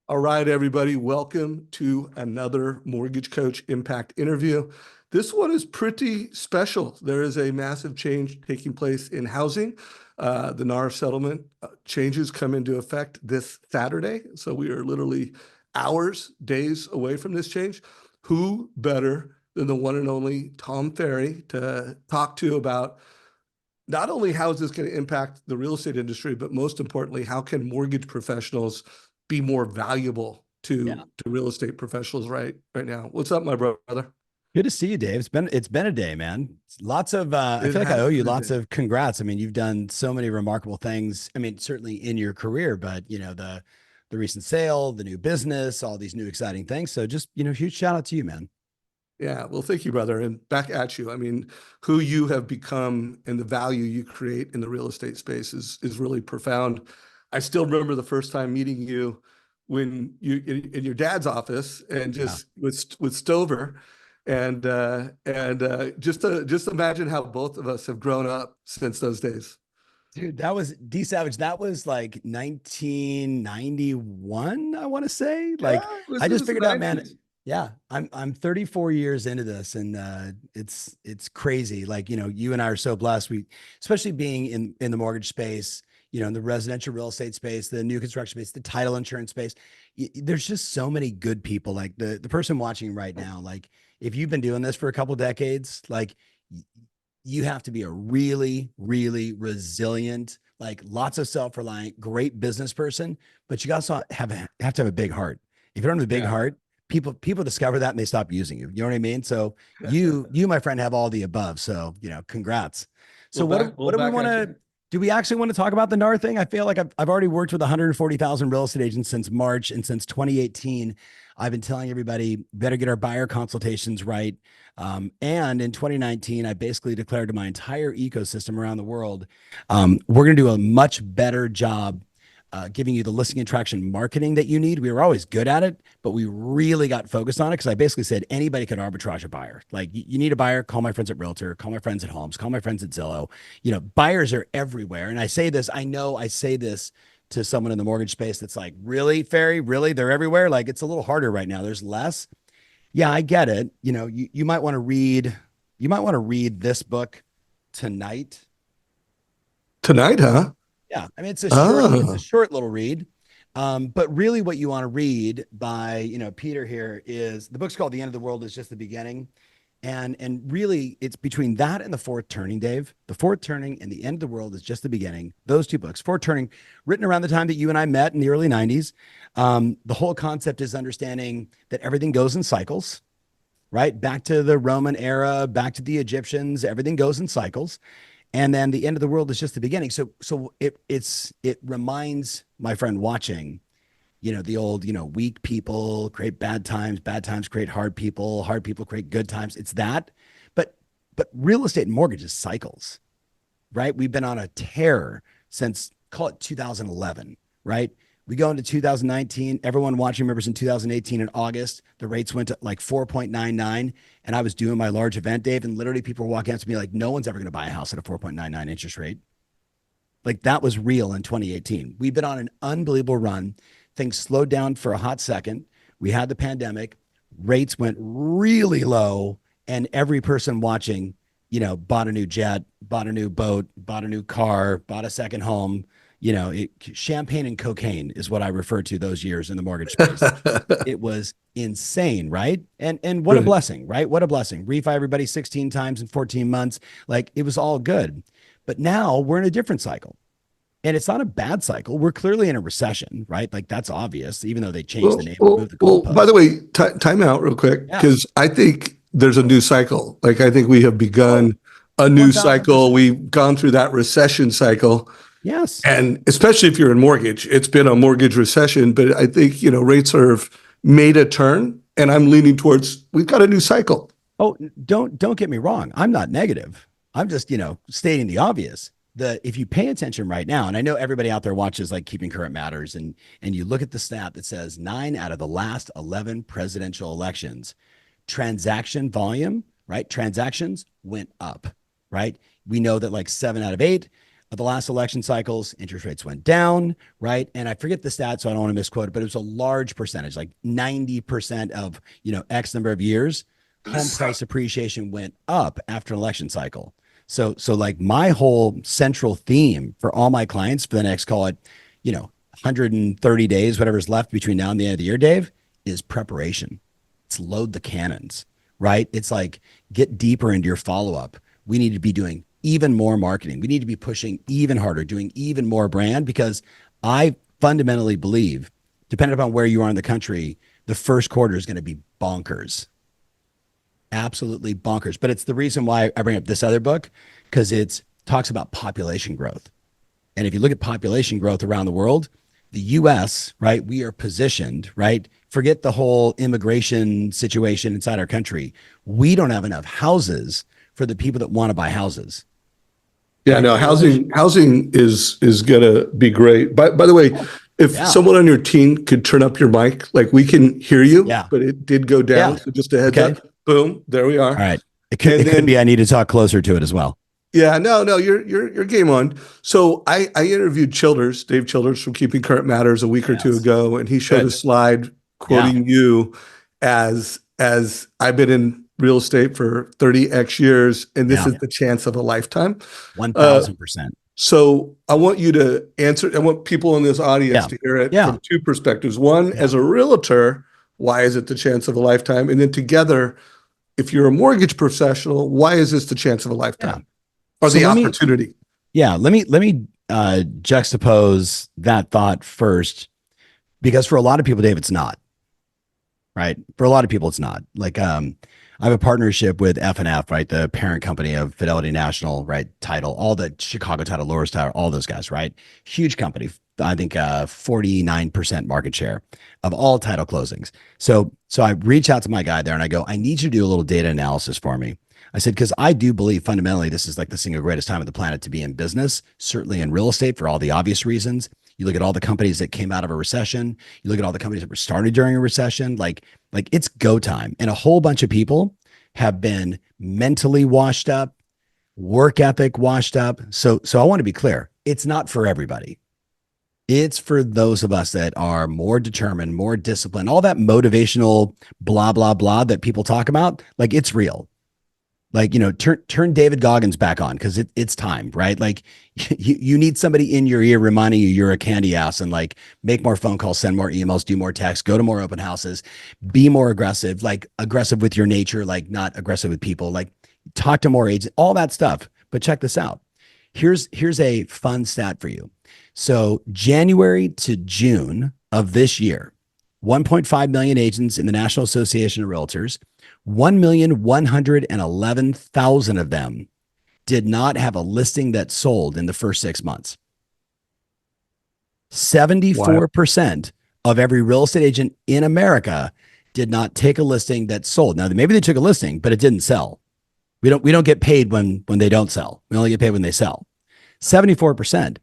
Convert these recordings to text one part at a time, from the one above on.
All right, everybody, welcome to another Mortgage Coach Impact interview. This one is pretty special. There is a massive change taking place in housing. The NAR settlement changes come into effect this Saturday. So we are literally hours, days away from this change. Who better than the one and only Tom Ferry to talk to about not only how is this going to impact the real estate industry, but most importantly, how can mortgage professionals be more valuable Yeah. to real estate professionals right now? What's up, my brother? Good to see you, Dave. It's been a day, man. Lots of I It feel like I has owe you been a lots day. of congrats. I mean, you've done so many remarkable things. I mean, certainly in your career, but the recent sale, the new business, all these new exciting things. So just, huge shout out to you, man. Yeah, well, thank you, brother. And back at you. I mean, who you have become and the value you create in the real estate space is really profound. I still remember the first time meeting you when you in your dad's office and Yeah. just with Stover, and just imagine how both of us have grown up since those days. Dude, that was D Savage. That was like 1991, I want to say. Yeah, Like it I just was the figured out, man. 90s. Yeah, I'm 34 years into this, and it's crazy. Like, you and I are so blessed. We, especially being in the mortgage space, in the residential real estate space, the new construction space, the title insurance space. There's just so many good people. Like the person watching right now, like if you've been doing this for a couple decades, like you have to be a really, really resilient, like lots of self-reliant, great business person, but you also have to have a big heart. If you don't have a big Yeah. heart, people discover that and they stop using you. You know what I mean? So you, my friend, have all the above. So, congrats. So We'll what do we back want at to you. do we actually want to talk about the NAR thing? I feel like I've already worked with 140,000 real estate agents since March, and since 2018, I've been telling everybody better get our buyer consultations right. And in 2019, I basically declared to my entire ecosystem around the world, we're going to do a much better job giving you the listing attraction marketing that you need. We were always good at it, but we really got focused on it because I basically said anybody could arbitrage a buyer. Like you need a buyer, call my friends at Realtor, call my friends at Homes, call my friends at Zillow. Buyers are everywhere. And I say this, I know I say this to someone in the mortgage space that's like, really, Ferry? Really? They're everywhere? Like it's a little harder right now. There's less. Yeah, I get it. You might want to read this book tonight. Tonight, huh? Yeah, I mean it's a Oh, short little read. But really what you want to read by, Peter here is the book's called The End of the World is Just the Beginning. And really it's between that and The Fourth Turning, Dave. The Fourth Turning and The End of the World is Just the Beginning. Those two books, Fourth Turning, written around the time that you and I met in the early 90s. The whole concept is understanding that everything goes in cycles, right? Back to the Roman era, back to the Egyptians, everything goes in cycles. And then the end of the world is just the beginning. So it reminds my friend watching, the old, weak people create bad times create hard people create good times. It's that. But real estate and mortgage is cycles, right? We've been on a tear since, call it 2011, right? We go into 2019. Everyone watching remembers in 2018 in August, the rates went to like 4.99. And I was doing my large event, Dave, and literally people were walking up to me like, no one's ever going to buy a house at a 4.99 interest rate. Like that was real in 2018. We've been on an unbelievable run. Things slowed down for a hot second. We had the pandemic, rates went really low, and every person watching, bought a new jet, bought a new boat, bought a new car, bought a second home. Champagne and cocaine is what I refer to those years in the mortgage space. It was insane, right? And what a right. blessing, right? What a blessing. Refi everybody 16 times in 14 months. Like it was all good. But now we're in a different cycle. And it's not a bad cycle. We're clearly in a recession, right? Like that's obvious, even though they changed the name and moved the By the goalposts. way, time out real quick, Yeah. because I think there's a new cycle. Like, I think we have Oh, begun a new cycle. 1000%. We've gone through that recession cycle. Yes. And especially if you're in mortgage, it's been a mortgage recession, but I think, rates have made a turn, and I'm leaning towards we've got a new cycle. Oh, don't get me wrong. I'm not negative. I'm just, stating the obvious. If you pay attention right now, and I know everybody out there watches like Keeping Current Matters, and you look at the stat that says 9 out of the last 11 presidential elections, transaction volume, right? Transactions went up, right? We know that like 7 out of 8 of the last election cycles, interest rates went down, right? And I forget the stat, so I don't want to misquote it, but it was a large percentage, like 90% of, X number of years, home price appreciation went up after an election cycle. So like my whole central theme for all my clients for the next, call it, 130 days, whatever's left between now and the end of the year, Dave, is preparation. It's load the cannons, right? It's like get deeper into your follow-up. We need to be doing even more marketing. We need to be pushing even harder, doing even more brand, because I fundamentally believe, depending upon where you are in the country, the first quarter is going to be bonkers. Absolutely bonkers. But it's the reason why I bring up this other book, because it talks about population growth. And if you look at population growth around the world, the US, right, we are positioned, right? Forget the whole immigration situation inside our country. We don't have enough houses for the people that want to buy houses. Yeah, no, housing is gonna be great. By the way, if someone on your team could turn up your mic, like we can hear you, but it did go down. So just a heads up. Boom, there we are. All right. It could be I need to talk closer to it as well. Yeah, no, you're game on. So I interviewed Dave Childers from Keeping Current Matters a week or two ago, and he showed a slide quoting you as I've been in real estate for 30x years, and this is the chance of a lifetime. 1000%. So I want you to answer. I want people in this audience to hear it from two perspectives. One, as a realtor, why is it the chance of a lifetime? And then together, if you're a mortgage professional, why is this the chance of a lifetime or the opportunity? Let me juxtapose that thought first, because for a lot of people, Dave, it's not. Right? For a lot of people, it's not. Like, I have a partnership with F&F, right? The parent company of Fidelity National, right? Title, all the Chicago Title, Loras Title, all those guys, right? Huge company. I think 49% market share of all title closings. So I reach out to my guy there and I go, I need you to do a little data analysis for me. I said, because I do believe fundamentally this is like the single greatest time of the planet to be in business, certainly in real estate for all the obvious reasons. You look at all the companies that came out of a recession. You look at all the companies that were started during a recession. Like it's go time. And a whole bunch of people have been mentally washed up, work ethic washed up. So I want to be clear. It's not for everybody. It's for those of us that are more determined, more disciplined, all that motivational blah, blah, blah that people talk about. Like it's real. Like, turn David Goggins back on, because it's time, right? Like you need somebody in your ear reminding you you're a candy ass, and like make more phone calls, send more emails, do more texts, go to more open houses, be more aggressive, like aggressive with your nature, like not aggressive with people, like talk to more agents, all that stuff. But check this out. Here's a fun stat for you. So January to June of this year, 1.5 million agents in the National Association of Realtors, 1,111,000 of them did not have a listing that sold in the first 6 months. 74% of every real estate agent in America did not take a listing that sold. Now, maybe they took a listing, but it didn't sell. We don't get paid when they don't sell. We only get paid when they sell. 74%.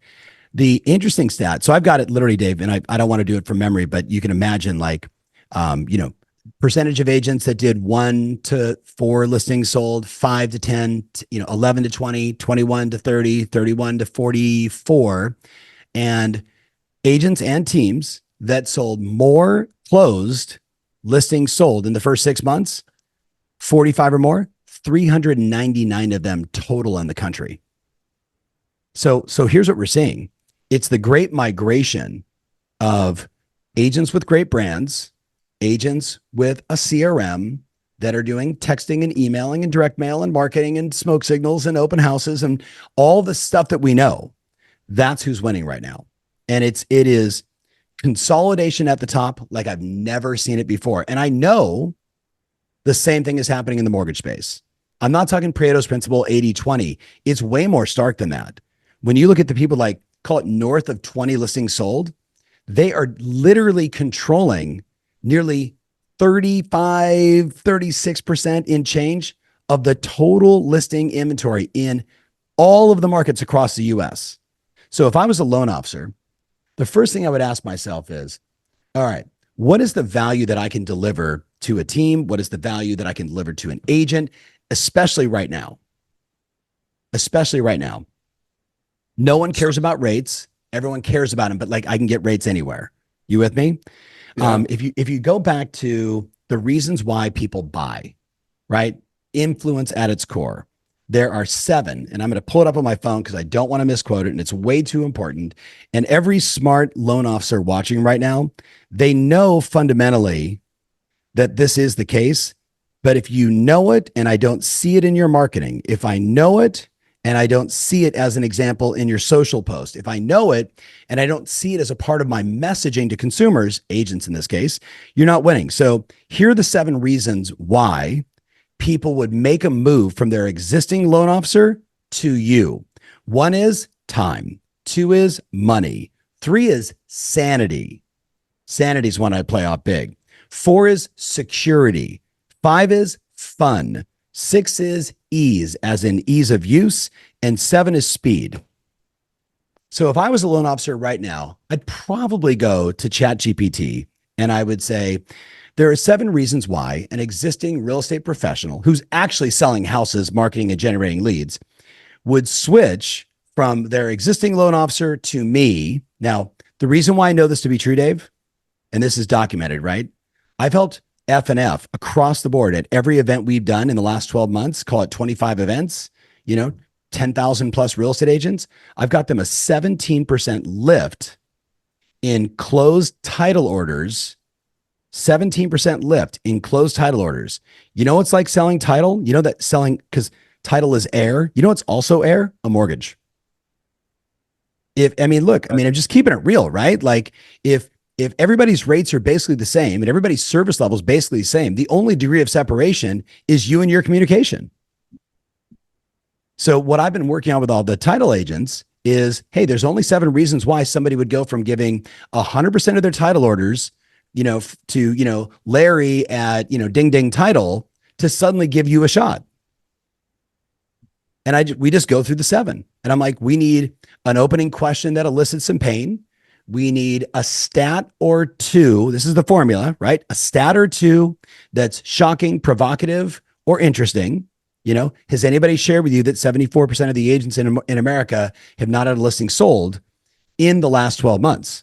The interesting stat, so I've got it literally, Dave, and I don't want to do it from memory, but you can imagine like, percentage of agents that did 1 to 4 listings sold, 5 to 10, 11 to 20, 21 to 30, 31 to 44, and agents and teams that sold more closed listings sold in the first 6 months, 45 or more, 399 of them total in the country. So here's what we're seeing. It's the great migration of agents with great brands, agents with a CRM that are doing texting and emailing and direct mail and marketing and smoke signals and open houses and all the stuff that we know. That's who's winning right now. And it is consolidation at the top like I've never seen it before. And I know the same thing is happening in the mortgage space. I'm not talking Pareto's principle 80-20. It's way more stark than that. When you look at the people like, call it north of 20 listings sold, they are literally controlling nearly 35, 36% in change of the total listing inventory in all of the markets across the US. So if I was a loan officer, the first thing I would ask myself is, all right, what is the value that I can deliver to a team? What is the value that I can deliver to an agent, especially right now? Especially right now. No one cares about rates. Everyone cares about them, but like I can get rates anywhere. You with me? Yeah. If you go back to the reasons why people buy, right? Influence at its core. There are 7, and I'm going to pull it up on my phone because I don't want to misquote it, and it's way too important. And every smart loan officer watching right now, they know fundamentally that this is the case. But if you know it and I don't see it in your marketing, if I know it and I don't see it as an example in your social post, if I know it and I don't see it as a part of my messaging to consumers, agents in this case, you're not winning. So here are the 7 reasons why people would make a move from their existing loan officer to you. 1 is time. 2 is money. 3 is sanity. Sanity is one I play off big. 4 is security. 5 is fun. 6 is ease, as in ease of use. And 7 is speed. So if I was a loan officer right now, I'd probably go to ChatGPT and I would say, there are 7 reasons why an existing real estate professional who's actually selling houses, marketing, and generating leads would switch from their existing loan officer to me. Now, the reason why I know this to be true, Dave, and this is documented, right? I've helped F&F across the board at every event we've done in the last 12 months, call it 25 events, 10,000 plus real estate agents. I've got them a 17% lift in closed title orders. 17% lift in closed title orders. You know what's like selling title? You know that selling, because title is air. You know what's also air? A mortgage. I'm just keeping it real, right? Like if everybody's rates are basically the same and everybody's service level is basically the same, the only degree of separation is you and your communication. So what I've been working on with all the title agents is, hey, there's only 7 reasons why somebody would go from giving 100% of their title orders to Larry at Ding Ding Title to suddenly give you a shot. And we just go through the 7. And I'm like, we need an opening question that elicits some pain. We need a stat or 2. This is the formula, right? A stat or 2 that's shocking, provocative, or interesting. Has anybody shared with you that 74% of the agents in America have not had a listing sold in the last 12 months?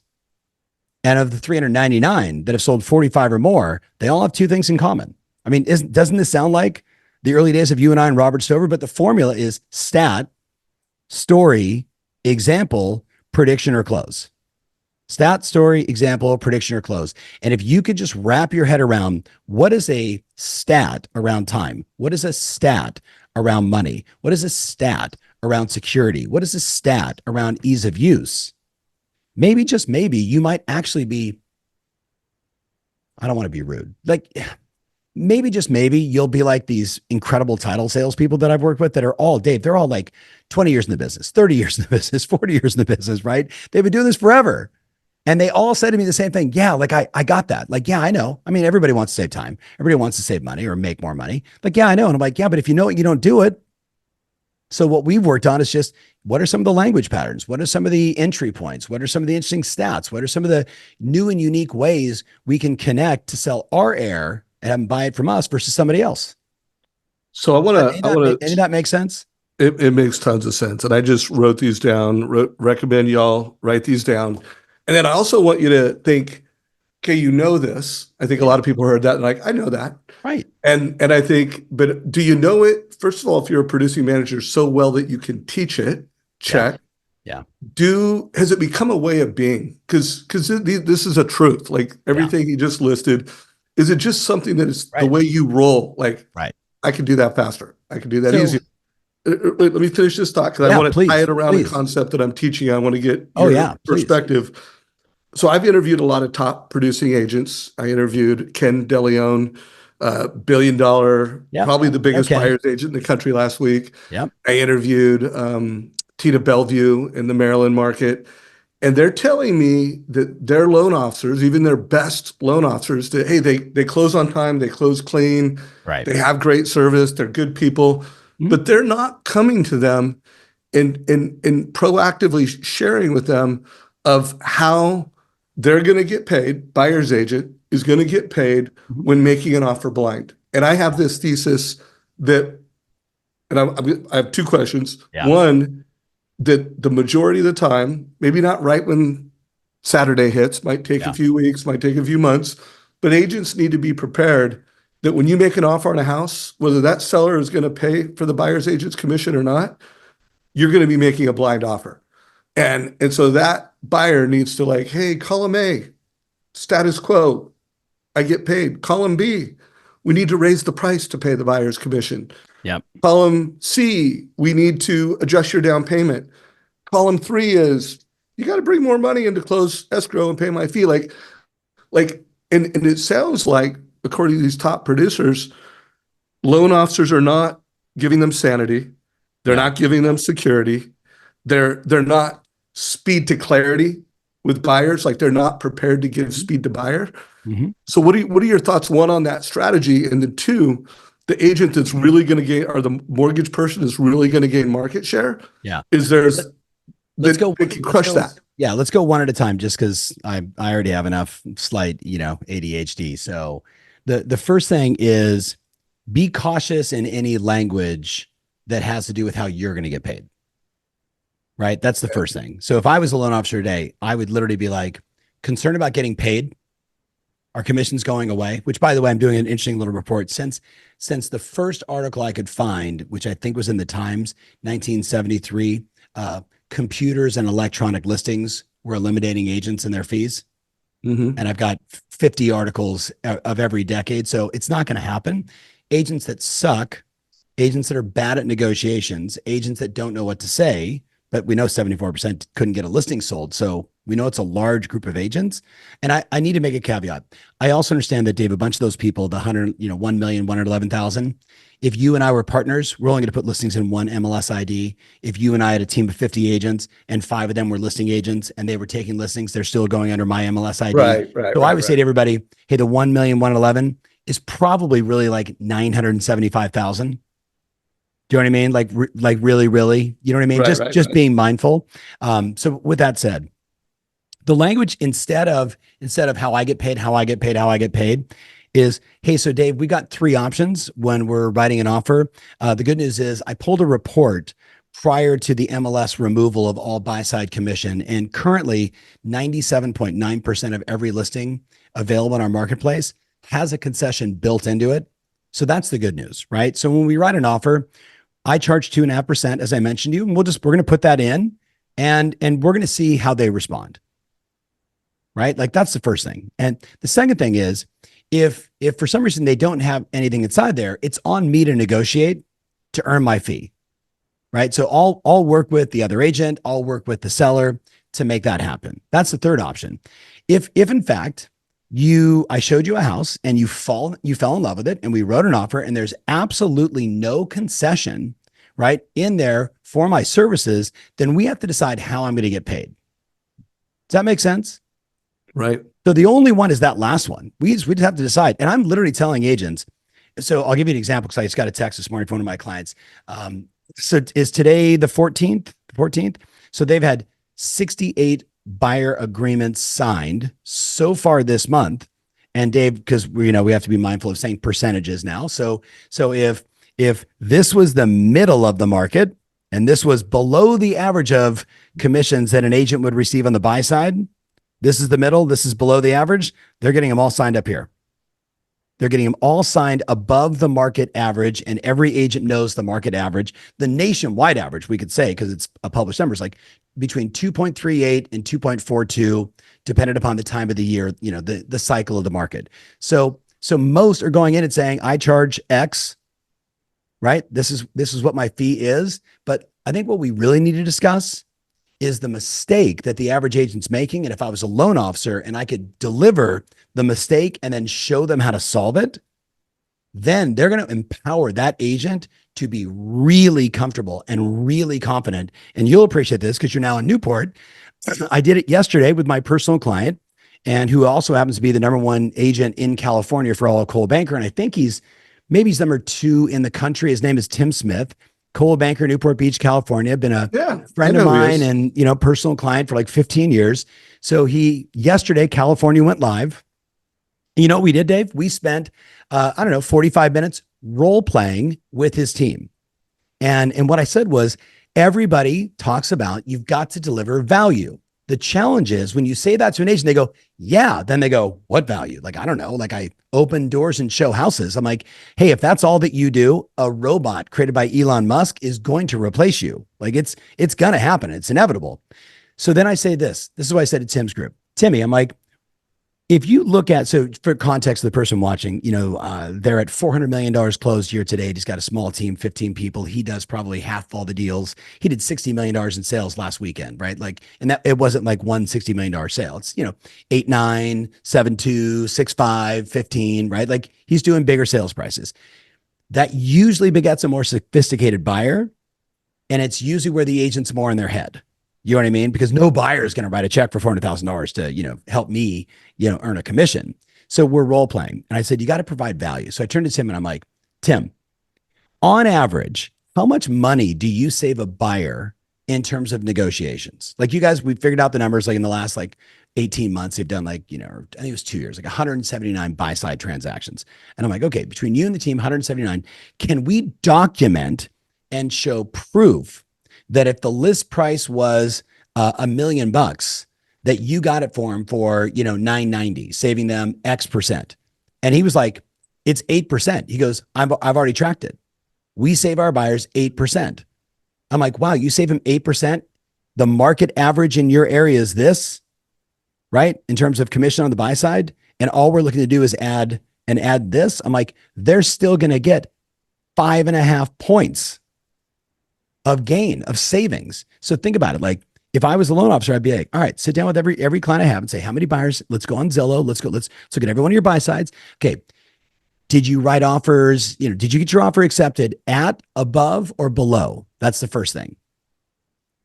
And of the 399 that have sold 45 or more, they all have 2 things in common. I mean, doesn't this sound like the early days of you and I and Robert Stover? But the formula is stat, story, example, prediction, or close. Stat, story, example, prediction, or close. And if you could just wrap your head around what is a stat around time? What is a stat around money? What is a stat around security? What is a stat around ease of use? Maybe, just maybe, you might actually be, I don't want to be rude. Like maybe, just maybe you'll be like these incredible title salespeople that I've worked with that are all, Dave, they're all like 20 years in the business, 30 years in the business, 40 years in the business, right? They've been doing this forever. And they all said to me the same thing. Yeah, like I got that. Like, yeah, I know. I mean, everybody wants to save time. Everybody wants to save money or make more money. Like, yeah, I know. And I'm like, yeah, but if you know it, you don't do it. So what we've worked on is just, what are some of the language patterns? What are some of the entry points? What are some of the interesting stats? What are some of the new and unique ways we can connect to sell our air and have them buy it from us versus somebody else? So Any of that makes sense? It makes tons of sense. And I just wrote these down, recommend y'all write these down. And then I also want you to think, okay, you know this. I think a lot of people heard that and like, I know that. Right. And I think, but do you know it? First of all, if you're a producing manager so well that you can teach it, check. Yeah. Has it become a way of being? Because this is a truth. Like everything you just listed, is it just something that is the way you roll? Like, I can do that faster. I can do that easier. Let me finish this thought because I want to tie it around a concept that I'm teaching. I want to get your perspective. Please. So I've interviewed a lot of top producing agents. I interviewed Ken DeLeon, $1 billion, probably the biggest buyer's agent in the country last week. Yep. I interviewed Tina Bellevue in the Maryland market. And they're telling me that their loan officers, even their best loan officers, that, hey, they close on time, they close clean, they have great service, they're good people, but they're not coming to them and proactively sharing with them of how they're going to get paid. Buyer's agent is going to get paid when making an offer blind. And I have this thesis that, and I have 2 questions. Yeah. One, that the majority of the time, maybe not right when Saturday hits, might take a few weeks, might take a few months, but agents need to be prepared that when you make an offer on a house, whether that seller is going to pay for the buyer's agent's commission or not, you're going to be making a blind offer. And so that buyer needs to like, hey, column A, status quo, I get paid. Column B, we need to raise the price to pay the buyer's commission. Yep. Column C, we need to adjust your down payment. Column 3 is you got to bring more money into close escrow and pay my fee. And it sounds like, according to these top producers, loan officers are not giving them sanity. They're not giving them security. They're not speed to clarity with buyers. Like they're not prepared to give speed to buyer. Mm-hmm. So what are your thoughts, one, on that strategy, and then two, the agent that's really going to gain, or the mortgage person is really going to gain market share? Yeah. Is there's let's go crush that. Yeah, let's go one at a time, just because I already have enough slight, ADHD. So the first thing is be cautious in any language that has to do with how you're going to get paid. Right? That's the first thing. So if I was a loan officer today, I would literally be like, concerned about getting paid. Our commission's going away, which, by the way, I'm doing an interesting little report since the first article I could find, which I think was in the Times, 1973, computers and electronic listings were eliminating agents and their fees. Mm-hmm. And I've got 50 articles of every decade. So it's not going to happen. Agents that suck, agents that are bad at negotiations, agents that don't know what to say, but we know 74% couldn't get a listing sold. So we know it's a large group of agents. And I need to make a caveat. I also understand that, Dave, a bunch of those people, the 1,111,000, if you and I were partners, we're only going to put listings in one MLS ID. If you and I had a team of 50 agents and 5 of them were listing agents and they were taking listings, they're still going under my MLS ID. Right. So I would say to everybody, hey, the 1,111,000 is probably really like 975,000. Do you know what I mean? Like really, really, you know what I mean? Just being mindful. So with that said, the language, instead of how I get paid is, hey, so Dave, we got 3 options when we're writing an offer. The good news is I pulled a report prior to the MLS removal of all buy-side commission. And currently 97.9% of every listing available in our marketplace has a concession built into it. So that's the good news, right? So when we write an offer, I charge 2.5%, as I mentioned to you, and we're going to put that in and we're going to see how they respond. Right? Like that's the first thing. And the second thing is if for some reason they don't have anything inside there, it's on me to negotiate to earn my fee. Right? So I'll work with the other agent, I'll work with the seller to make that happen. That's the third option. If in fact I showed you a house and you fell in love with it and we wrote an offer and there's absolutely no concession, right, in there for my services, then we have to decide how I'm going to get paid. Does that make sense? Right. So the only one is that last one. We just have to decide. And I'm literally telling agents. So I'll give you an example because I just got a text this morning from one of my clients. So is today the 14th? So they've had 68 buyer agreements signed so far this month. And Dave, because we have to be mindful of saying percentages now. So if this was the middle of the market and this was below the average of commissions that an agent would receive on the buy side, this is the middle, this is below the average, they're getting them all signed up here. They're getting them all signed above the market average, and every agent knows the market average. The nationwide average, we could say, because it's a published number, is like between 2.38 and 2.42, depending upon the time of the year, the cycle of the market. So most are going in and saying, I charge X, right? This is what my fee is. But I think what we really need to discuss is the mistake that the average agent's making. And if I was a loan officer and I could deliver the mistake and then show them how to solve it, then they're going to empower that agent to be really comfortable and really confident. And you'll appreciate this because you're now in Newport. I did it yesterday with my personal client, and who also happens to be the #1 agent in California for all of Coldwell Banker. And I think he's #2 in the country. His name is Tim Smith. Coldwell Banker, Newport Beach, California, been a friend of mine and, personal client for like 15 years. So yesterday, California went live. You know what we did, Dave? We spent, 45 minutes role playing with his team. And what I said was, everybody talks about you've got to deliver value. The challenge is when you say that to an agent, they go, yeah. Then they go, what value? Like, I don't know. Like, I open doors and show houses. I'm like, hey, if that's all that you do, a robot created by Elon Musk is going to replace you. Like, it's going to happen. It's inevitable. So then I say this is what I said to Tim's group. Timmy, I'm like, if you look at, so for context of the person watching, they're at $400 million closed year to date. He's got a small team, 15 people. He does probably half all the deals. He did $60 million in sales last weekend, right? Like, and that it wasn't like one $60 million sale. It's, 8, 9, 7, 2, 6, 5, 15, right? Like, he's doing bigger sales prices. That usually begets a more sophisticated buyer. And it's usually where the agent's more in their head. You know what I mean? Because no buyer is going to write a check for $400,000 to, help me, earn a commission. So we're role playing. And I said, you got to provide value. So I turned to Tim and I'm like, Tim, on average, how much money do you save a buyer in terms of negotiations? Like, you guys, we figured out the numbers, like in the last 18 months, they've done I think it was 2 years, 179 buy side transactions. And I'm like, okay, between you and the team, 179, can we document and show proof that if the list price was $1 million, that you got it for him for, $990, saving them X percent. And he was like, it's 8%. He goes, I've already tracked it. We save our buyers 8%. I'm like, wow, you save him 8%. The market average in your area is this, right? In terms of commission on the buy side. And all we're looking to do is add this. I'm like, they're still going to get 5.5 points of gain, of savings. So think about it. Like, if I was a loan officer, I'd be like, all right, sit down with every client I have and say, how many buyers? Let's go on Zillow. Let's look at every one of your buy sides. Okay. Did you write offers? Did you get your offer accepted at, above, or below? That's the first thing.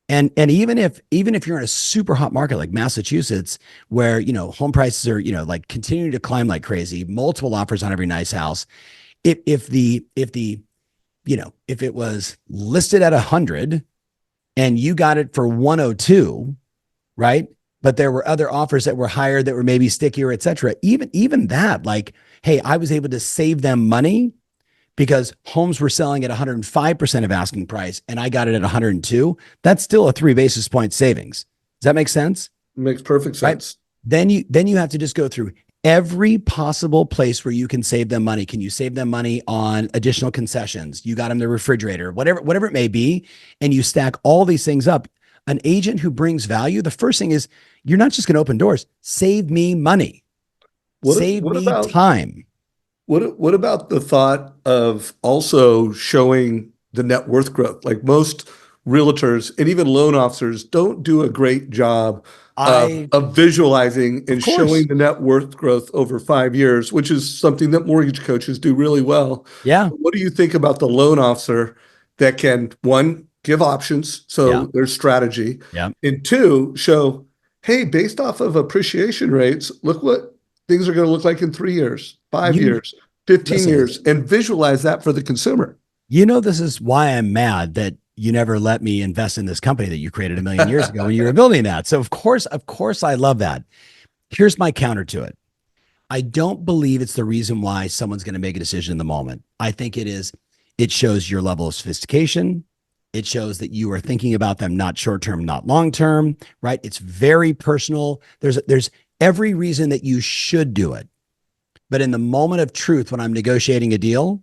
And even if you're in a super hot market like Massachusetts, where, home prices are, continuing to climb like crazy, multiple offers on every nice house. If it was listed at 100 and you got it for 102, right? But there were other offers that were higher, that were maybe stickier, et cetera. Even that, like, hey, I was able to save them money because homes were selling at 105% of asking price and I got it at 102. That's still a 3 basis point savings. Does that make sense? Makes perfect sense. Right? Then you have to just go through every possible place where you can save them money. Can you save them money on additional concessions? You got them the refrigerator, whatever it may be. And you stack all these things up. An agent who brings value, the first thing is, you're not just going to open doors. Save me money. Save me time. What about the thought of also showing the net worth growth? Like, most realtors and even loan officers don't do a great job of visualizing and showing the net worth growth over 5 years, which is something that mortgage coaches do really well. Yeah. What do you think about the loan officer that can, one, give options, so there's strategy, and two, show, hey, based off of appreciation rates, look what things are going to look like in 3 years, 5 years, 15 years, and visualize that for the consumer. This is why I'm mad that you never let me invest in this company that you created 1 million years ago when you were building that. So of course, I love that. Here's my counter to it. I don't believe it's the reason why someone's going to make a decision in the moment. I think it shows your level of sophistication. It shows that you are thinking about them, not short-term, not long-term, right? It's very personal. There's every reason that you should do it. But in the moment of truth, when I'm negotiating a deal,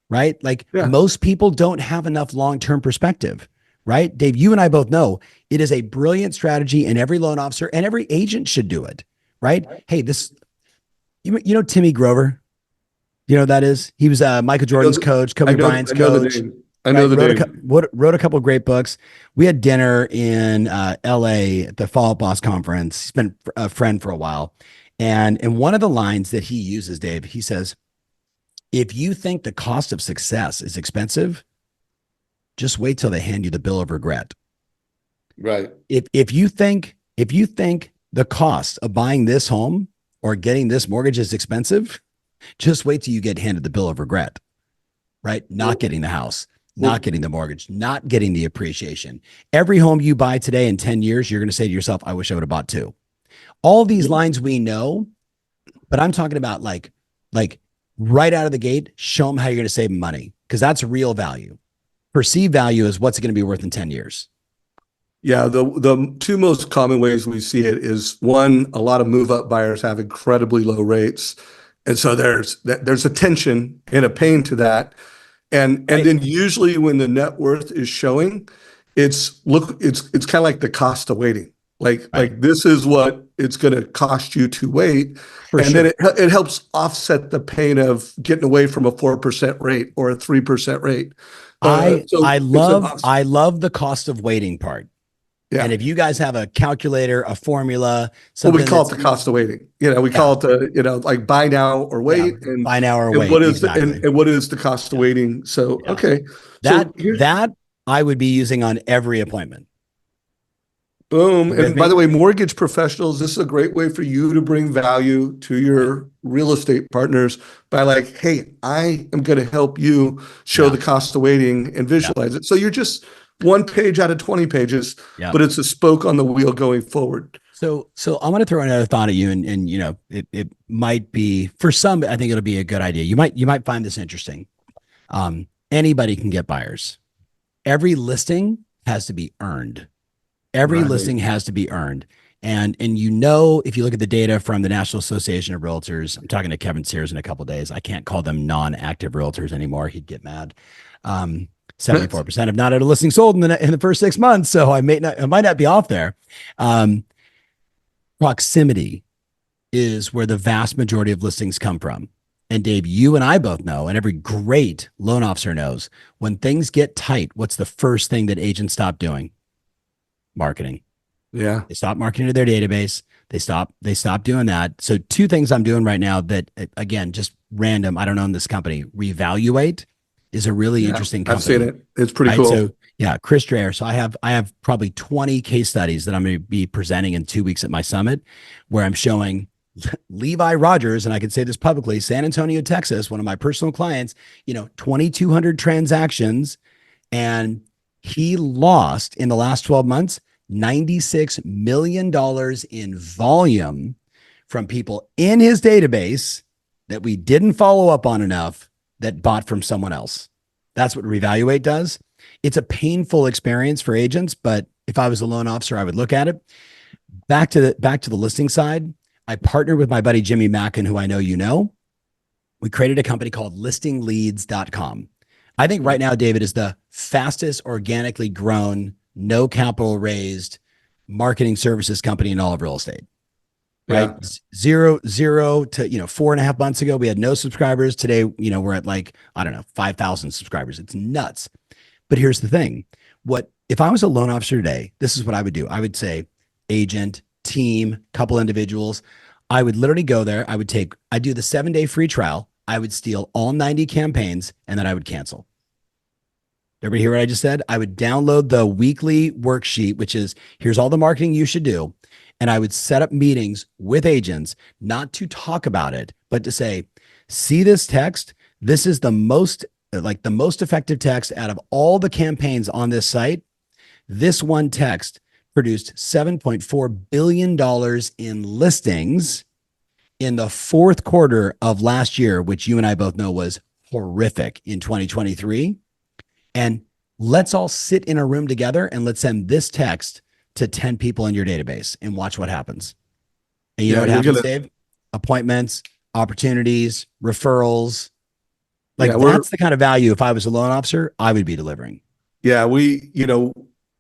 right? Like, most people don't have enough long-term perspective, right? Dave, you and I both know it is a brilliant strategy, and every loan officer and every agent should do it, right? Hey, Timmy Grover, you know who that is? He was Michael Jordan's coach, Kobe Bryant's coach. I know the name. Wrote a couple of great books. We had dinner in LA at the Fall Out Boss Conference. He's been a friend for a while. And one of the lines that he uses, Dave, he says, if you think the cost of success is expensive, just wait till they hand you the bill of regret. Right. If you think the cost of buying this home or getting this mortgage is expensive, just wait till you get handed the bill of regret, right? Not getting the house, not getting the mortgage, not getting the appreciation. Every home you buy today in 10 years, you're going to say to yourself, I wish I would have bought two. All these lines we know, but I'm talking about like right out of the gate, show them how you're going to save money, because that's real value, perceived value is what's it going to be worth in 10 years. Yeah, the two most common ways we see it is, one, a lot of move-up buyers have incredibly low rates. And so there's a tension and a pain to that. And then usually when the net worth is showing, it's kind of like the cost of waiting. Like this is what it's going to cost you to wait. Then it helps offset the pain of getting away from a 4% rate or a 3% rate. I love the cost of waiting part. Yeah. And if you guys have a calculator, a formula, something, we call it the cost of waiting. We call it the, like buy now or wait. And buy now or wait. What is and what is the cost of waiting? So, okay. That I would be using on every appointment. Boom. And by the way, mortgage professionals, this is a great way for you to bring value to your real estate partners by like, hey, I am going to help you show the cost of waiting and visualize it. So you're just one page out of 20 pages, but it's a spoke on the wheel going forward. So I'm going to throw another thought at you, and it might be, for some, I think it'll be a good idea. You might find this interesting. Anybody can get buyers. Every listing has to be earned. Every listing has to be earned. And if you look at the data from the National Association of Realtors, I'm talking to Kevin Sears in a couple of days. I can't call them non-active realtors anymore. He'd get mad. 74% have not had a listing sold in the first 6 months. So I might not be off there. Proximity is where the vast majority of listings come from. And Dave, you and I both know, and every great loan officer knows, when things get tight, what's the first thing that agents stop doing? Marketing. Yeah. They stop marketing to their database. They stop doing that. So two things I'm doing right now that, again, just random, I don't own this company. Revaluate is a really interesting company. I've seen it. It's pretty cool. So yeah, Chris Dreher. So I have probably 20 case studies that I'm going to be presenting in 2 weeks at my summit, where I'm showing Levi Rogers, and I can say this publicly, San Antonio, Texas, one of my personal clients, 2,200 transactions, and he lost in the last 12 months, $96 million in volume from people in his database that we didn't follow up on enough, that bought from someone else. That's what Revaluate does. It's a painful experience for agents, but if I was a loan officer, I would look at it. Back to the listing side, I partnered with my buddy Jimmy Mackin, who I know you know. We created a company called listingleads.com. I think right now, David, is the fastest organically grown, no capital raised marketing services company in all of real estate. Right. Yeah. Zero to, 4.5 months ago, we had no subscribers. Today, we're at 5,000 subscribers. It's nuts. But here's the thing. If I was a loan officer today, this is what I would do. I would say agent, team, couple individuals. I would literally go there. I'd do the 7-day free trial. I would steal all 90 campaigns, and then I would cancel. Everybody hear what I just said? I would download the weekly worksheet, which is, here's all the marketing you should do. And I would set up meetings with agents, not to talk about it, but to say, see this text? This is the most effective text out of all the campaigns on this site. This one text produced $7.4 billion in listings in the fourth quarter of last year, which you and I both know was horrific in 2023. And let's all sit in a room together and let's send this text to 10 people in your database and watch what happens. And you know what happens, Dave? Appointments, opportunities, referrals. That's the kind of value, if I was a loan officer, I would be delivering. Yeah,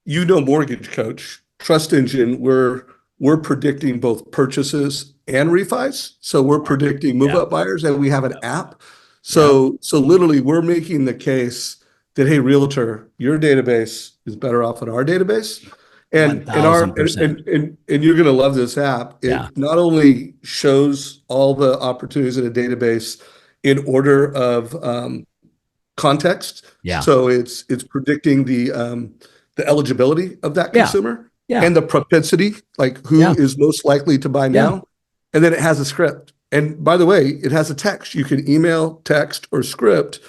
Mortgage Coach, Trust Engine, we're predicting both purchases and refis. So we're predicting move-up buyers, and we have an app. So literally we're making the case that, hey, realtor, your database is better off in our database. And you're going to love this app. It not only shows all the opportunities in a database in order of context. Yeah. So it's predicting the eligibility of that consumer and the propensity, like who is most likely to buy now. And then it has a script. And by the way, it has a text. You can email, text, or script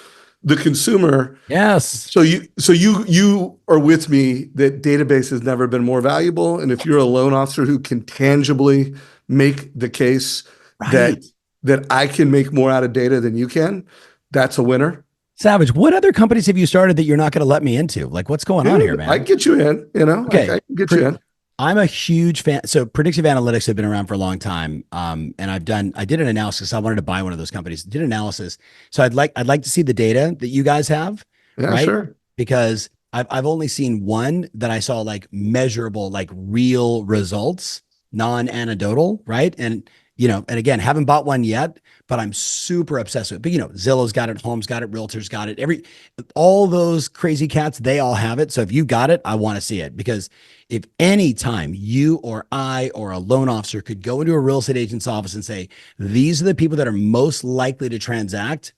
the consumer. Yes. So you are with me that database has never been more valuable. And if you're a loan officer who can tangibly make the case that I can make more out of data than you can, that's a winner. Savage, what other companies have you started that you're not going to let me into? Like, what's going on here, Dude, I man? can get you in, Okay. I can get you in. I'm a huge fan. So predictive analytics have been around for a long time. And I did an analysis. I wanted to buy one of those companies, did analysis. So I'd like to see the data that you guys have, Yeah, right? sure. Because I've only seen one that I saw like measurable, like real results, non-anecdotal, right? And, and again, haven't bought one yet, but I'm super obsessed with it. But, Zillow's got it, Home's got it, Realtor's got it. All those crazy cats, they all have it. So if you got it, I want to see it because if any time you or I or a loan officer could go into a real estate agent's office and say, these are the people that are most likely to transact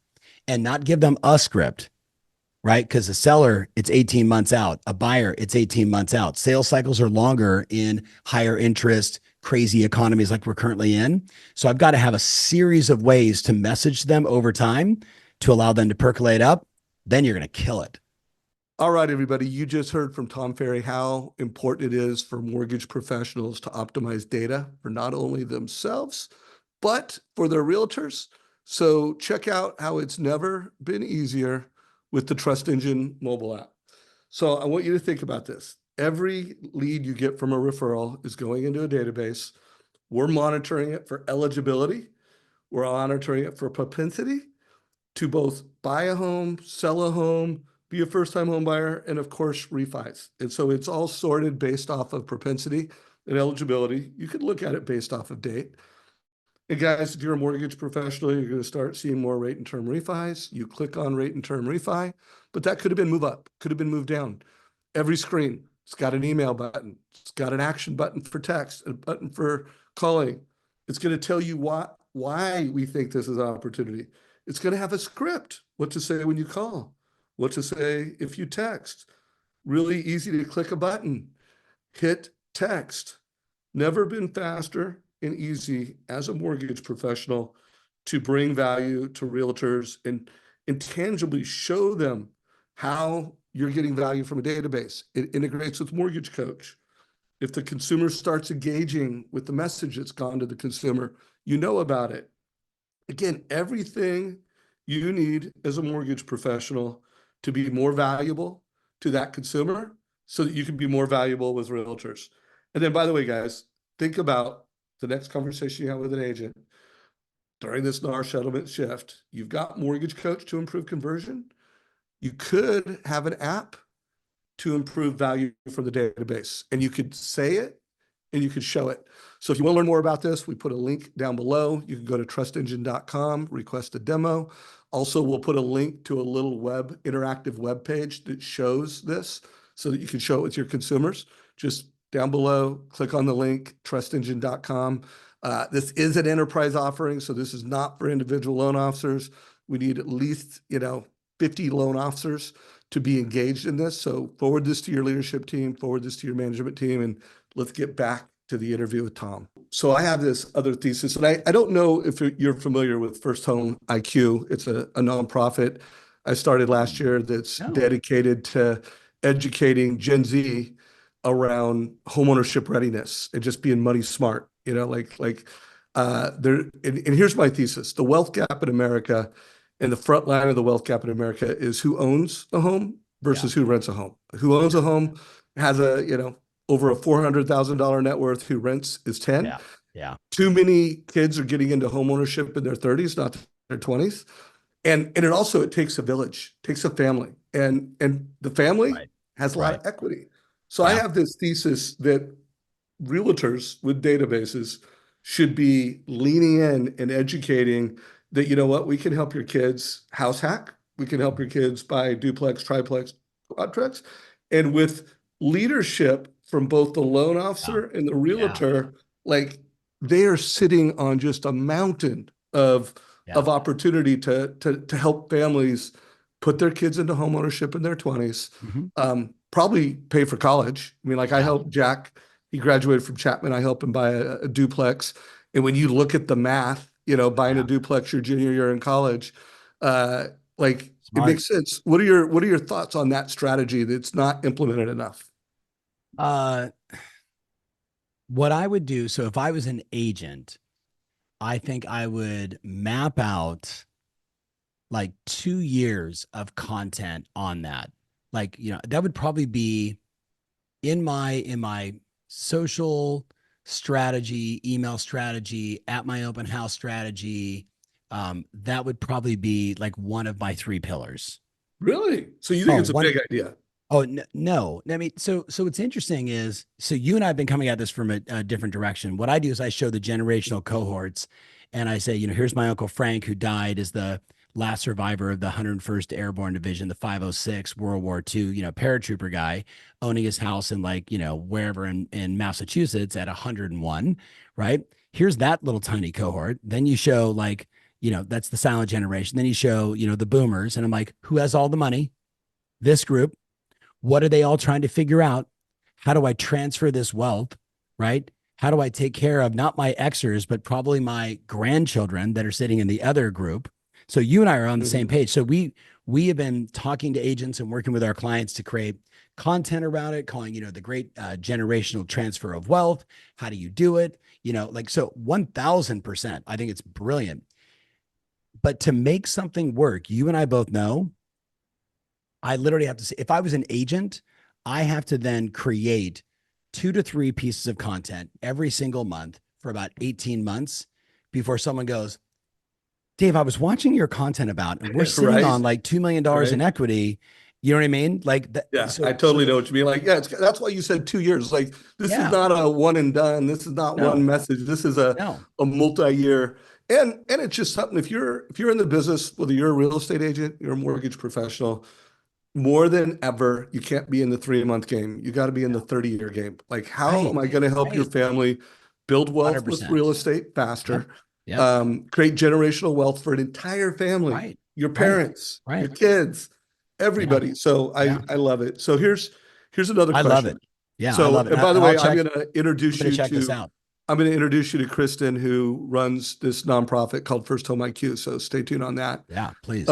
and not give them a script, right? Because a seller, it's 18 months out. A buyer, it's 18 months out. Sales cycles are longer in higher interest, crazy economies like we're currently in. So I've got to have a series of ways to message them over time to allow them to percolate up. Then you're going to kill it. All right, everybody. You just heard from Tom Ferry how important it is for mortgage professionals to optimize data for not only themselves, but for their realtors. So check out how it's never been easier with the Trust Engine mobile app. So I want you to think about this. Every lead you get from a referral is going into a database. We're monitoring it for eligibility. We're monitoring it for propensity to both buy a home, sell a home, be a first-time home buyer, and of course, refis. And so it's all sorted based off of propensity and eligibility. You could look at it based off of date. And guys, if you're a mortgage professional, you're going to start seeing more rate and term refis. You click on rate and term refi, but that could have been move up, could have been move down. Every screen, it's got an email button. It's got an action button for text, a button for calling. It's going to tell you why we think this is an opportunity. It's going to have a script, what to say when you call, what to say if you text. Really easy to click a button, hit text. Never been faster and easy as a mortgage professional to bring value to realtors and tangibly show them how you're getting value from a database. It integrates with MortgageCoach. If the consumer starts engaging with the message that's gone to the consumer, you know about it. Again, everything you need as a mortgage professional to be more valuable to that consumer so that you can be more valuable with realtors. And then, by the way, guys, think about the next conversation you have with an agent during this NAR settlement shift. You've got MortgageCoach to improve conversion. You could have an app to improve value from the database, and you could say it and you could show it. So if you want to learn more about this, we put a link down below. You can go to trustengine.com, request a demo. Also, we'll put a link to a little interactive web page that shows this so that you can show it with your consumers. Just down below, click on the link, trustengine.com. This is an enterprise offering, so this is not for individual loan officers. We need at least, 50 loan officers to be engaged in this. So forward this to your leadership team, forward this to your management team, and let's get back to the interview with Tom. So I have this other thesis, and I don't know if you're familiar with First Home IQ. It's a nonprofit I started last year that's dedicated to educating Gen Z around homeownership readiness and just being money smart. And here's my thesis: the wealth gap in America, and the front line of the wealth gap in America is who owns a home versus who rents a home. Who owns a home has over a $400,000 net worth. Who rents is 10. Yeah. Yeah. Too many kids are getting into home ownership in their 30s, not their 20s. And it takes a village, takes a family. And the family Right. has a lot of equity. So I Yeah. have this thesis that realtors with databases should be leaning in and educating that, we can help your kids house hack. We can help your kids buy duplex, triplex, quadplex. And with leadership from both the loan officer and the realtor, like they are sitting on just a mountain of opportunity to help families put their kids into home ownership in their 20s, probably pay for college. I mean, like I helped Jack, he graduated from Chapman. I helped him buy a duplex. And when you look at the math, buying a duplex your junior year in college, like it makes sense. What are your thoughts on that strategy that's not implemented enough? What I would do, so if I was an agent, I think I would map out like 2 years of content on that. Like, that would probably be in my social strategy, email strategy, at my open house strategy. That would probably be like one of my three pillars. Really? So you think Oh, it's a one. big idea? Oh, no. I mean, so what's interesting is, so you and I have been coming at this from a different direction. What I do is I show the generational cohorts, and I say, here's my Uncle Frank, who died as the last survivor of the 101st Airborne Division, the 506 World War II, paratrooper guy, owning his house in, like, wherever in Massachusetts at 101, right? Here's that little tiny cohort. Then you show, like, that's the silent generation. Then you show, the boomers, and I'm like, who has all the money? This group. What are they all trying to figure out? How do I transfer this wealth, right? How do I take care of not my Xers, but probably my grandchildren that are sitting in the other group? So you and I are on the same page. So we have been talking to agents and working with our clients to create content around it, calling, the great generational transfer of wealth. How do you do it? So 1000%, I think it's brilliant. But to make something work, you and I both know, I literally have to say, if I was an agent, I have to then create 2 to 3 pieces of content every single month for about 18 months before someone goes, Dave, I was watching your content about, and we're sitting on like $2 million in equity. You know what I mean? Like that. Yeah, I totally know what you mean. Like, yeah, that's why you said 2 years. Like, this is not a one and done. This is not one message. This is a multi-year. And it's just something, if you're in the business, whether you're a real estate agent, you're a mortgage professional, more than ever, you can't be in the 3-month game. You got to be in the 30-year game. Like, how am I going to help your family build wealth with 100%. real estate faster? Yep. Create generational wealth for an entire family, your parents, your kids, everybody. So I love it. So here's another question. I love it. Yeah, so, I love it. And by the way, I'm going to I'm introduce gonna you check this to out. I'm going to introduce you to Kristen, who runs this nonprofit called First Home IQ. So stay tuned on that. Yeah, please.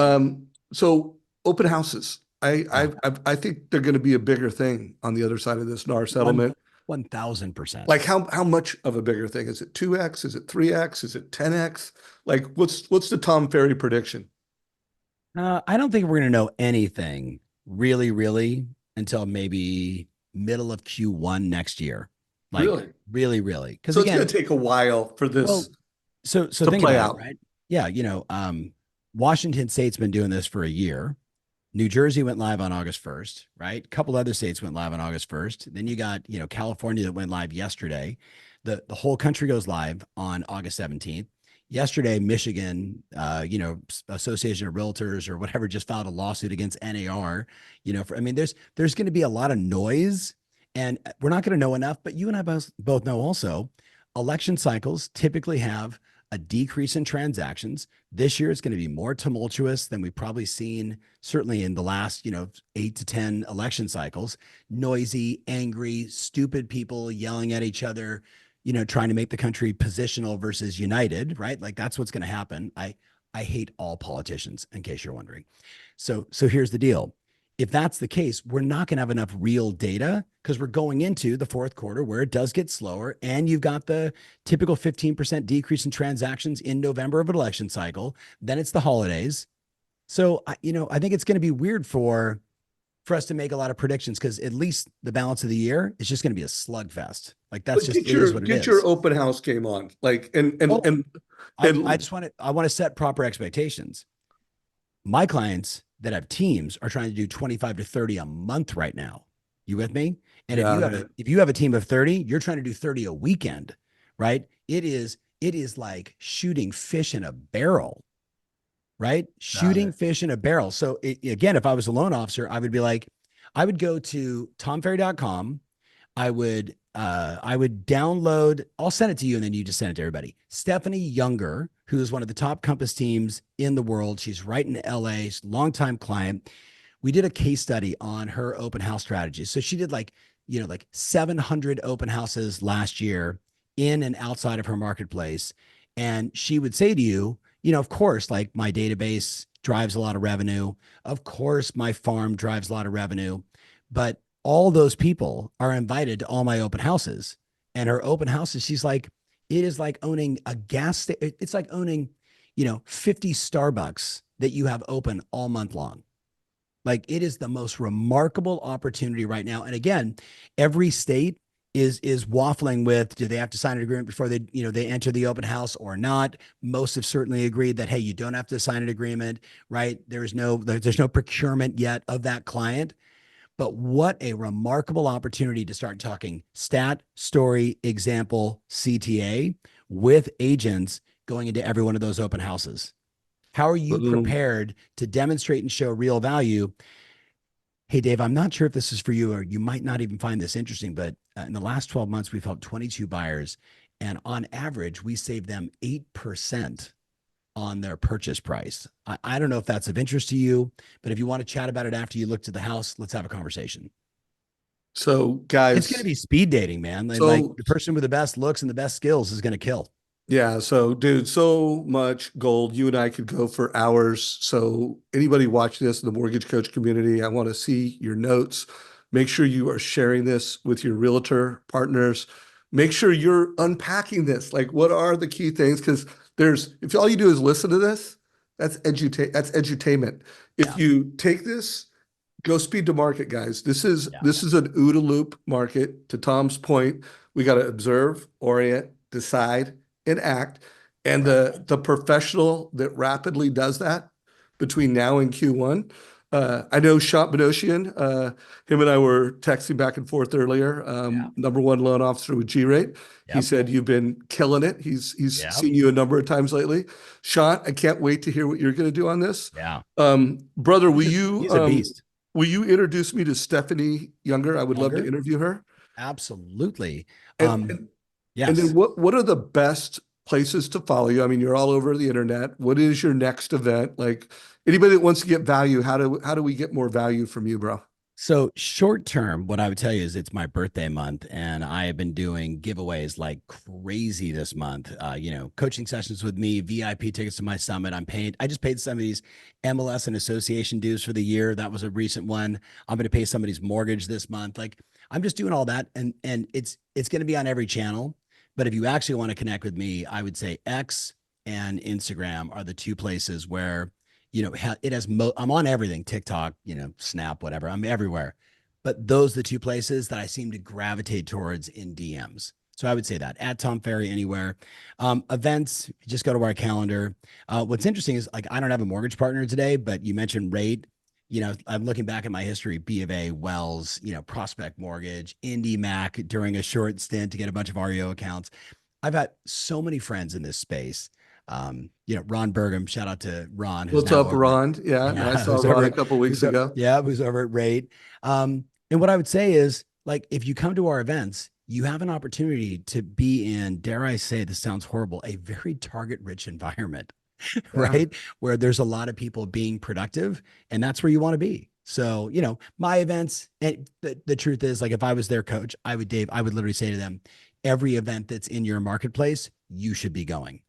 So open houses. I think they're going to be a bigger thing on the other side of this NAR settlement. 1000%. Like, how much of a bigger thing? Is it 2x? Is it 3x? Is it 10x? Like, what's the Tom Ferry prediction? I don't think we're going to know anything really until maybe middle of Q1 next year. Like, really. Because so it's going to take a while for this to think play about out. It, right? Yeah, Washington State's been doing this for a year. New Jersey went live on August 1st, right? A couple other states went live on August 1st. Then you got, California that went live yesterday. The whole country goes live on August 17th. Yesterday, Michigan, Association of Realtors or whatever just filed a lawsuit against NAR, there's going to be a lot of noise and we're not going to know enough, but you and I both know also election cycles typically have a decrease in transactions. This year is going to be more tumultuous than we've probably seen, certainly in the last, 8 to 10 election cycles. Noisy, angry, stupid people yelling at each other, trying to make the country positional versus united, right? Like, that's what's going to happen. I hate all politicians, in case you're wondering. So here's the deal. If that's the case, we're not going to have enough real data because we're going into the fourth quarter where it does get slower. And you've got the typical 15% decrease in transactions in November of an election cycle. Then it's the holidays. So, I think it's going to be weird for us to make a lot of predictions because at least the balance of the year is just going to be a slugfest. Like, that's just, it is what it is. Get your open house game on. Like, I want to set proper expectations. My clients that have teams are trying to do 25 to 30 a month right now. You with me? And if you have a team of 30, you're trying to do 30 a weekend, right? It is like shooting fish in a barrel, right? Shooting fish in a barrel. So again, if I was a loan officer, I would be like, I would go to tomferry.com. I would download, I'll send it to you and then you just send it to everybody. Stephanie Younger, who is one of the top Compass teams in the world. She's right in LA, she's a longtime client. We did a case study on her open house strategy. So she did like 700 open houses last year in and outside of her marketplace. And she would say to you, of course, like, my database drives a lot of revenue. Of course, my farm drives a lot of revenue, but all those people are invited to all my open houses. And her open houses, she's like, it is like owning a gas station. It's like owning, 50 Starbucks that you have open all month long. Like, it is the most remarkable opportunity right now. And again, every state is waffling with, do they have to sign an agreement before they enter the open house or not? Most have certainly agreed that, hey, you don't have to sign an agreement, right? There's no procurement yet of that client. But what a remarkable opportunity to start talking stat, story, example, CTA with agents going into every one of those open houses. How are you prepared to demonstrate and show real value? Hey, Dave, I'm not sure if this is for you, or you might not even find this interesting, but in the last 12 months, we've helped 22 buyers. And on average, we save them 8% on their purchase price. I don't know if that's of interest to you, but if you want to chat about it after you looked at the house, let's have a conversation. So guys, it's going to be speed dating, man. So, like the person with the best looks and the best skills is going to kill. Yeah. So, dude, so much gold. You and I could go for hours. So, anybody watching this in the Mortgage Coach community, I want to see your notes. Make sure you are sharing this with your realtor partners. Make sure you're unpacking this. Like, what are the key things? Because if all you do is listen to this, that's edutainment. If you take this, go speed to market, guys. This is an OODA loop market. To Tom's point, we got to observe, orient, decide, and act. And the professional that rapidly does that between now and Q1. I know Shant Benosian, him and I were texting back and forth earlier. #1 loan officer with G-Rate. He said you've been killing it. He's seen you a number of times lately. Shant, I can't wait to hear what you're going to do on this. Brother, He's a beast. Will you introduce me to Stephanie Younger? I would love to interview her. Absolutely. Yes. And then what are the best places to follow you? I mean, you're all over the internet. What is your next event? Like, anybody that wants to get value, how do we get more value from you, bro? So short term, what I would tell you is it's my birthday month, and I have been doing giveaways like crazy this month. Coaching sessions with me, VIP tickets to my summit. I just paid somebody's MLS and association dues for the year. That was a recent one. I'm going to pay somebody's mortgage this month. Like, I'm just doing all that, and it's going to be on every channel. But if you actually want to connect with me, I would say X and Instagram are the two places where, it has, I'm on everything, TikTok, Snap, whatever. I'm everywhere. But those are the two places that I seem to gravitate towards in DMs. So I would say that at Tom Ferry anywhere. Events, just go to our calendar. What's interesting is, like, I don't have a mortgage partner today, but you mentioned rate. I'm looking back at my history, B of A, Wells, Prospect Mortgage, Indy Mac during a short stint to get a bunch of REO accounts. I've had so many friends in this space. Ron Burgum, shout out to Ron. What's up, Ron? I saw Ron a couple weeks ago. Who's over at Rate. And what I would say is, like, if you come to our events, you have an opportunity to be in, dare I say, this sounds horrible, a very target-rich environment. Right? Where there's a lot of people being productive, and that's where you want to be. So, my events, and the truth is, like, if I was their coach, I would literally say to them, every event that's in your marketplace, you should be going.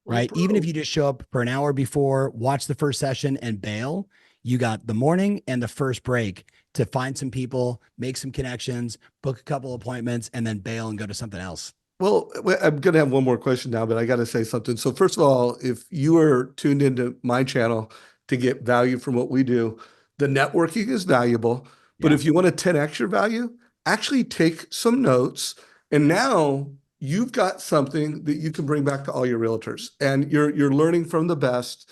Right? Even if you just show up for an hour before, watch the first session and bail, you got the morning and the first break to find some people, make some connections, book a couple appointments, and then bail and go to something else. Well, I'm going to have one more question now, but I got to say something. So first of all, if you are tuned into my channel to get value from what we do, the networking is valuable. But if you want to 10x your value, actually take some notes. And now you've got something that you can bring back to all your realtors. And you're learning from the best.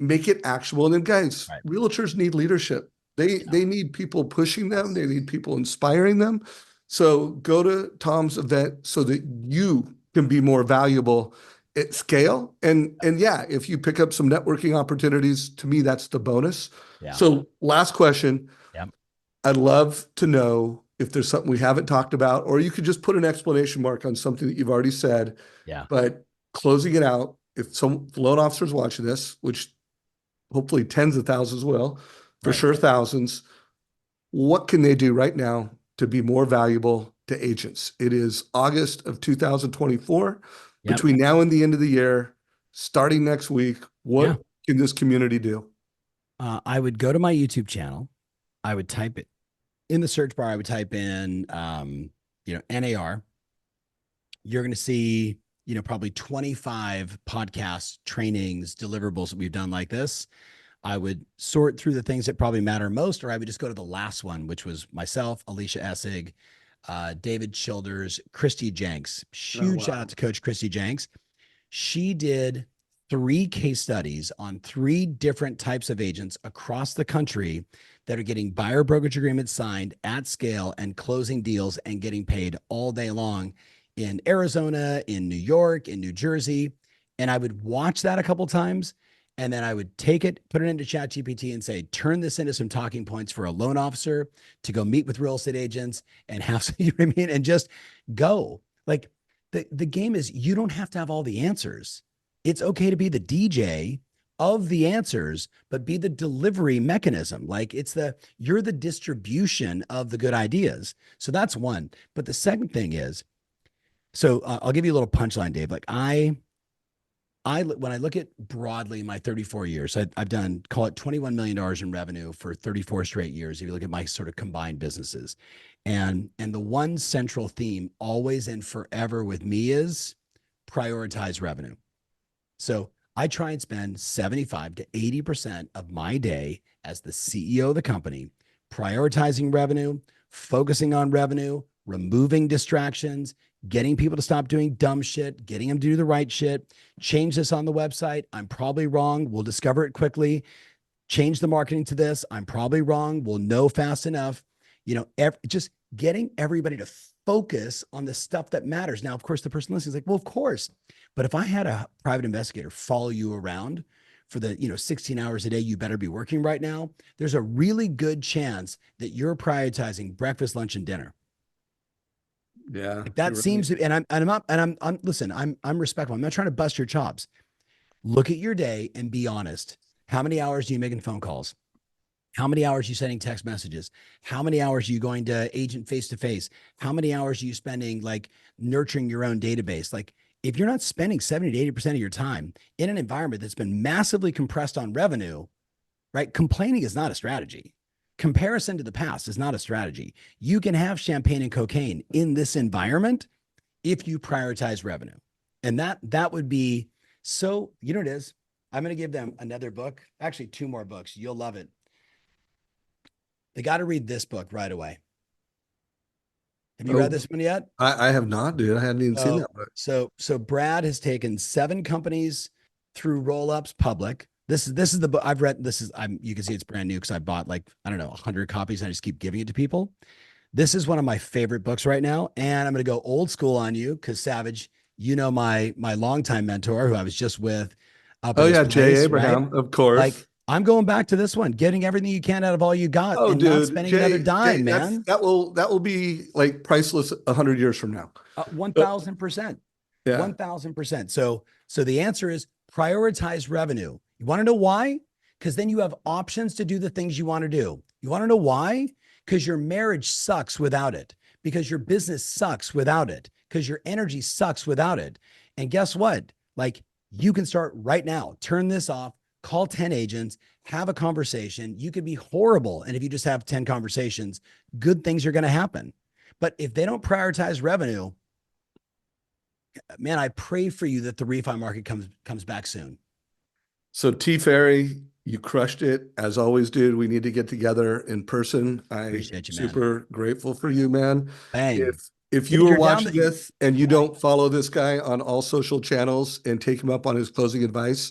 Make it actionable. And then, guys, realtors need leadership. They need people pushing them. They need people inspiring them. So go to Tom's event so that you can be more valuable at scale. And if you pick up some networking opportunities, to me, that's the bonus. So last question. I'd love to know if there's something we haven't talked about, or you could just put an exclamation mark on something that you've already said. But closing it out, if some loan officers watching this, which hopefully tens of thousands will, for sure thousands, what can they do right now to be more valuable to agents? It is August of 2024. Between now and the end of the year, starting next week, what can this community do? I would go to my YouTube channel. I would type it in the search bar. I would type in, NAR. You're going to see probably 25 podcasts, trainings, deliverables that we've done like this, I would sort through the things that probably matter most, or I would just go to the last one, which was myself, Alicia Essig, David Childers, Christy Jenks. Oh, Huge shout wow. out to Coach Christy Jenks. She did 3 case studies on 3 different types of agents across the country that are getting buyer brokerage agreements signed at scale and closing deals and getting paid all day long in Arizona, in New York, in New Jersey. And I would watch that a couple times. And then I would take it, put it into ChatGPT and say, turn this into some talking points for a loan officer to go meet with real estate agents and have, you know what I mean? And just go. Like the game is, you don't have to have all the answers. It's okay to be the DJ of the answers, but be the delivery mechanism. Like you're the distribution of the good ideas. So that's one. But the second thing is, so I'll give you a little punchline, Dave. Like when I look at broadly my 34 years, I've done, call it $21 million in revenue for 34 straight years. If you look at my sort of combined businesses, and the one central theme always and forever with me is prioritize revenue. So I try and spend 75 to 80% of my day as the CEO of the company, prioritizing revenue, focusing on revenue, removing distractions, getting people to stop doing dumb shit, getting them to do the right shit, change this on the website. I'm probably wrong. We'll discover it quickly. Change the marketing to this. I'm probably wrong. We'll know fast enough. Just getting everybody to focus on the stuff that matters. Now, of course, the person listening is like, well, of course. But if I had a private investigator follow you around for the 16 hours a day you better be working right now, there's a really good chance that you're prioritizing breakfast, lunch, and dinner. Yeah. Like that seems to, and I'm listen, I'm respectful. I'm not trying to bust your chops. Look at your day and be honest. How many hours are you making phone calls? How many hours are you sending text messages? How many hours are you going to agent face to face? How many hours are you spending like nurturing your own database? Like if you're not spending 70 to 80% of your time in an environment that's been massively compressed on revenue, right? Complaining is not a strategy. Comparison to the past is not a strategy. You can have champagne and cocaine in this environment if you prioritize revenue. And that would be, so you know what it is? I'm going to give them another book, actually 2 more books. You'll love it. They got to read this book right away. Have you read this one yet? I have not, dude. I hadn't even seen that book. So Brad has taken 7 companies through roll-ups public. This is the book I've read. You can see it's brand new because I bought 100 copies and I just keep giving it to people. This is one of my favorite books right now. And I'm going to go old school on you because Savage, my longtime mentor who I was just with. Oh yeah, Jay Abraham, right? Of course. Like I'm going back to this one, getting everything you can out of all you got and dude, not spending another dime, man. That will be like priceless 100 years from now. 1,000%. Yeah. 1,000%. So the answer is prioritize revenue. You want to know why? Because then you have options to do the things you want to do. You want to know why? Because your marriage sucks without it. Because your business sucks without it. Because your energy sucks without it. And guess what? Like you can start right now. Turn this off. Call 10 agents, have a conversation. You could be horrible. And if you just have 10 conversations, good things are going to happen. But if they don't prioritize revenue, man, I pray for you that the refi market comes back soon. So T Ferry, you crushed it as always, dude. We need to get together in person. Appreciate you, man. Super grateful for you, man. Bang. If you were watching this and you don't follow this guy on all social channels and take him up on his closing advice,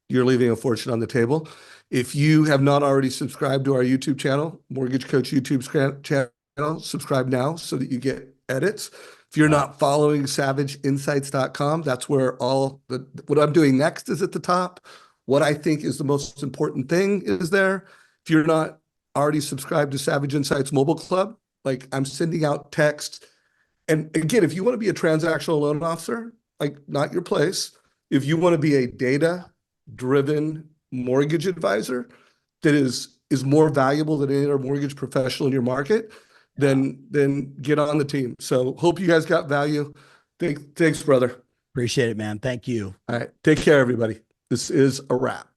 you're leaving a fortune on the table. If you have not already subscribed to our YouTube channel, Mortgage Coach YouTube channel, subscribe now so that you get edits. If you're not following savageinsights.com, that's where what I'm doing next is at the top. What I think is the most important thing is there. If you're not already subscribed to Savage Insights Mobile Club, like I'm sending out texts. And again, if you want to be a transactional loan officer, like not your place. If you want to be a data-driven mortgage advisor that is more valuable than any other mortgage professional in your market, then get on the team. So hope you guys got value. Thanks, brother. Appreciate it, man. Thank you. All right. Take care, everybody. This is a wrap.